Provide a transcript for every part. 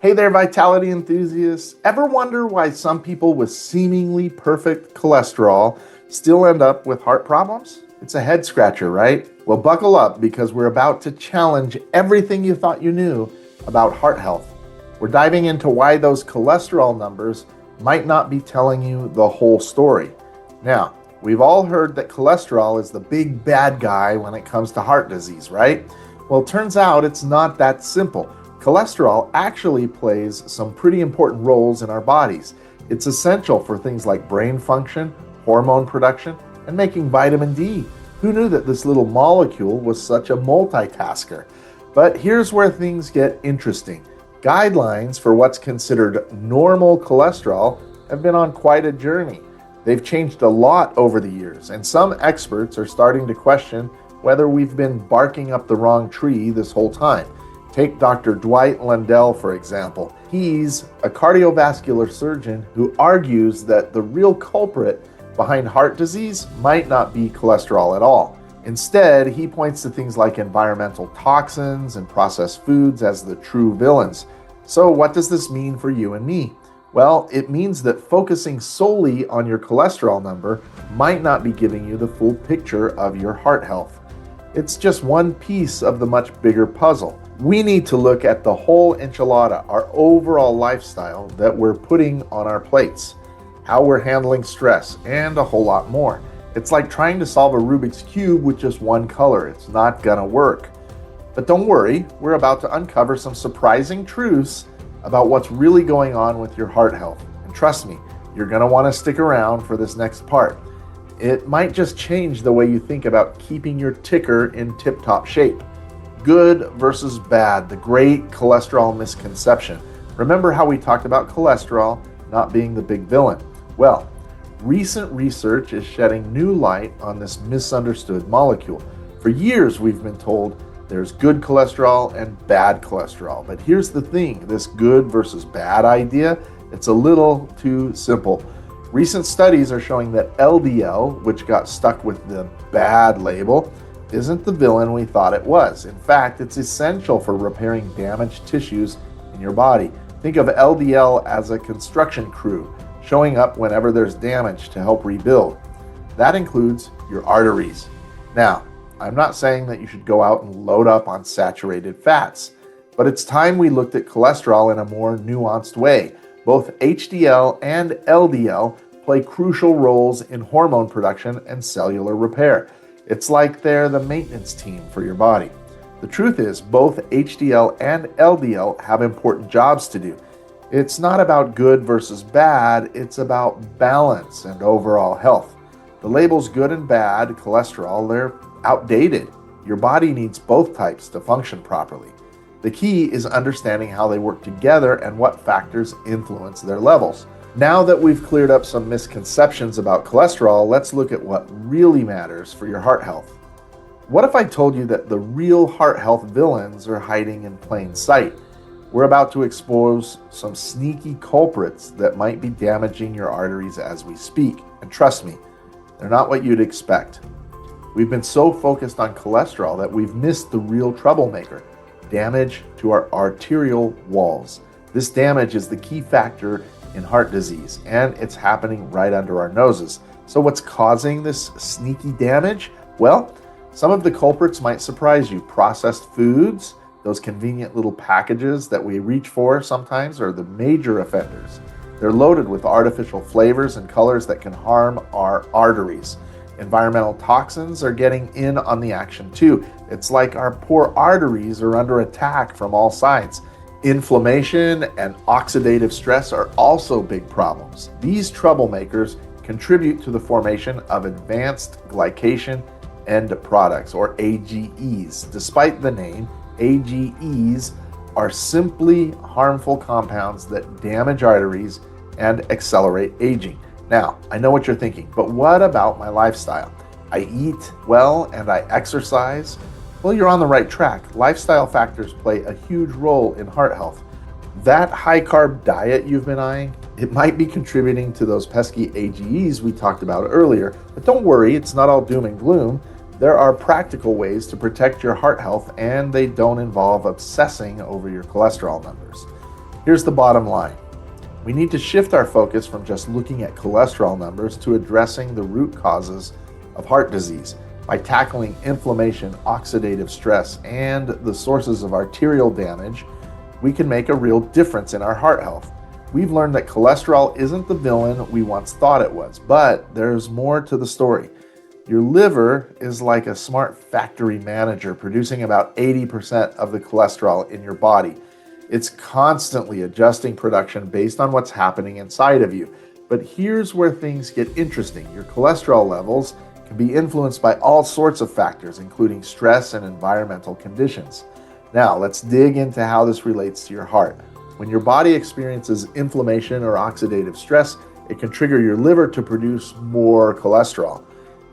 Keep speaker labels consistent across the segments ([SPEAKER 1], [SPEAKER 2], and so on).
[SPEAKER 1] Hey there, vitality enthusiasts. Ever wonder why some people with seemingly perfect cholesterol still end up with heart problems? It's a head scratcher, right? Well, buckle up because we're about to challenge everything you thought you knew about heart health. We're diving into why those cholesterol numbers might not be telling you the whole story. Now, we've all heard that cholesterol is the big bad guy when it comes to heart disease, right? Well, it turns out it's not that simple. Cholesterol actually plays some pretty important roles in our bodies. It's essential for things like brain function, hormone production, and making vitamin D. Who knew that this little molecule was such a multitasker? But here's where things get interesting. Guidelines for what's considered normal cholesterol have been on quite a journey. They've changed a lot over the years, and some experts are starting to question whether we've been barking up the wrong tree this whole time. Take Dr. Dwight Lundell, for example. He's a cardiovascular surgeon who argues that the real culprit behind heart disease might not be cholesterol at all. Instead, he points to things like environmental toxins and processed foods as the true villains. So, what does this mean for you and me? Well, it means that focusing solely on your cholesterol number might not be giving you the full picture of your heart health. It's just one piece of the much bigger puzzle. We need to look at the whole enchilada, our overall lifestyle that we're putting on our plates, how we're handling stress, and a whole lot more. It's like trying to solve a Rubik's Cube with just one color. It's not gonna work. But don't worry, we're about to uncover some surprising truths about what's really going on with your heart health. And trust me, you're gonna wanna stick around for this next part. It might just change the way you think about keeping your ticker in tip-top shape. Good versus bad, the great cholesterol misconception. Remember how we talked about cholesterol not being the big villain? Well, recent research is shedding new light on this misunderstood molecule. For years, we've been told there's good cholesterol and bad cholesterol. But here's the thing, this good versus bad idea, it's a little too simple. Recent studies are showing that LDL, which got stuck with the bad label, isn't the villain we thought it was. In fact, it's essential for repairing damaged tissues in your body. Think of LDL as a construction crew, showing up whenever there's damage to help rebuild. That includes your arteries. Now, I'm not saying that you should go out and load up on saturated fats, but it's time we looked at cholesterol in a more nuanced way. Both HDL and LDL play crucial roles in hormone production and cellular repair. It's like they're the maintenance team for your body. The truth is, both HDL and LDL have important jobs to do. It's not about good versus bad, it's about balance and overall health. The labels good and bad cholesterol, they're outdated. Your body needs both types to function properly. The key is understanding how they work together and what factors influence their levels. Now that we've cleared up some misconceptions about cholesterol, let's look at what really matters for your heart health. What if I told you that the real heart health villains are hiding in plain sight? We're about to expose some sneaky culprits that might be damaging your arteries as we speak. And trust me, they're not what you'd expect. We've been so focused on cholesterol that we've missed the real troublemaker, damage to our arterial walls. This damage is the key factor in heart disease, and it's happening right under our noses. So what's causing this sneaky damage? Well, some of the culprits might surprise you. Processed foods, those convenient little packages that we reach for sometimes, are the major offenders. They're loaded with artificial flavors and colors that can harm our arteries. Environmental toxins are getting in on the action too. It's like our poor arteries are under attack from all sides. Inflammation and oxidative stress are also big problems. These troublemakers contribute to the formation of advanced glycation end products, or AGEs. Despite the name, AGEs are simply harmful compounds that damage arteries and accelerate aging. Now, I know what you're thinking, but what about my lifestyle? I eat well and I exercise. Well, you're on the right track. Lifestyle factors play a huge role in heart health. That high-carb diet you've been eyeing, it might be contributing to those pesky AGEs we talked about earlier. But don't worry, it's not all doom and gloom. There are practical ways to protect your heart health, and they don't involve obsessing over your cholesterol numbers. Here's the bottom line. We need to shift our focus from just looking at cholesterol numbers to addressing the root causes of heart disease. By tackling inflammation, oxidative stress, and the sources of arterial damage, we can make a real difference in our heart health. We've learned that cholesterol isn't the villain we once thought it was, but there's more to the story. Your liver is like a smart factory manager producing about 80% of the cholesterol in your body. It's constantly adjusting production based on what's happening inside of you. But here's where things get interesting. Your cholesterol levels can be influenced by all sorts of factors, including stress and environmental conditions. Now, let's dig into how this relates to your heart. When your body experiences inflammation or oxidative stress, it can trigger your liver to produce more cholesterol.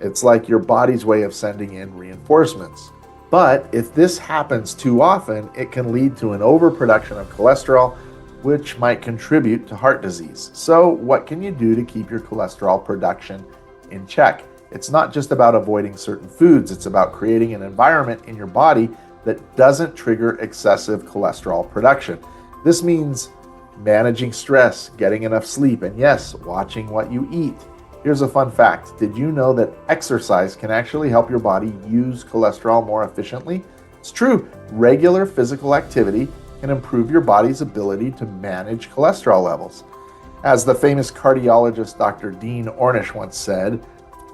[SPEAKER 1] It's like your body's way of sending in reinforcements. But if this happens too often, it can lead to an overproduction of cholesterol, which might contribute to heart disease. So, what can you do to keep your cholesterol production in check? It's not just about avoiding certain foods, it's about creating an environment in your body that doesn't trigger excessive cholesterol production. This means managing stress, getting enough sleep, and yes, watching what you eat. Here's a fun fact. Did you know that exercise can actually help your body use cholesterol more efficiently? It's true. Regular physical activity can improve your body's ability to manage cholesterol levels. As the famous cardiologist Dr. Dean Ornish once said,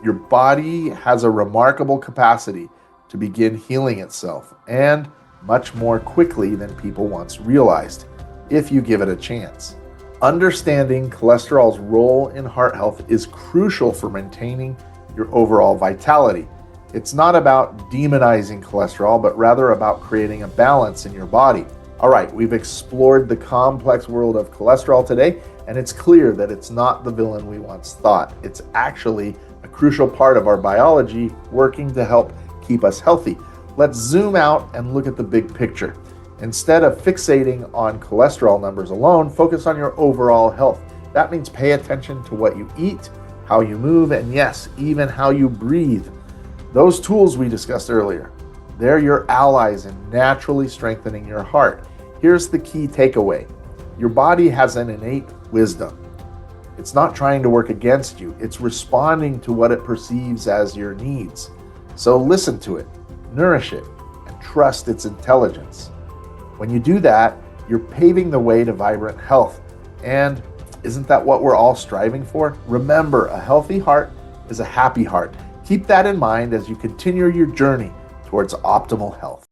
[SPEAKER 1] your body has a remarkable capacity to begin healing itself, and much more quickly than people once realized, if you give it a chance. Understanding cholesterol's role in heart health is crucial for maintaining your overall vitality. It's not about demonizing cholesterol, but rather about creating a balance in your body. All right, we've explored the complex world of cholesterol today, and it's clear that it's not the villain we once thought. It's actually a crucial part of our biology working to help keep us healthy. Let's zoom out and look at the big picture. Instead of fixating on cholesterol numbers alone, focus on your overall health. That means pay attention to what you eat, how you move, and yes, even how you breathe. Those tools we discussed earlier, they're your allies in naturally strengthening your heart. Here's the key takeaway. Your body has an innate wisdom. It's not trying to work against you. It's responding to what it perceives as your needs. So listen to it, nourish it, and trust its intelligence. When you do that, you're paving the way to vibrant health. And isn't that what we're all striving for? Remember, a healthy heart is a happy heart. Keep that in mind as you continue your journey towards optimal health.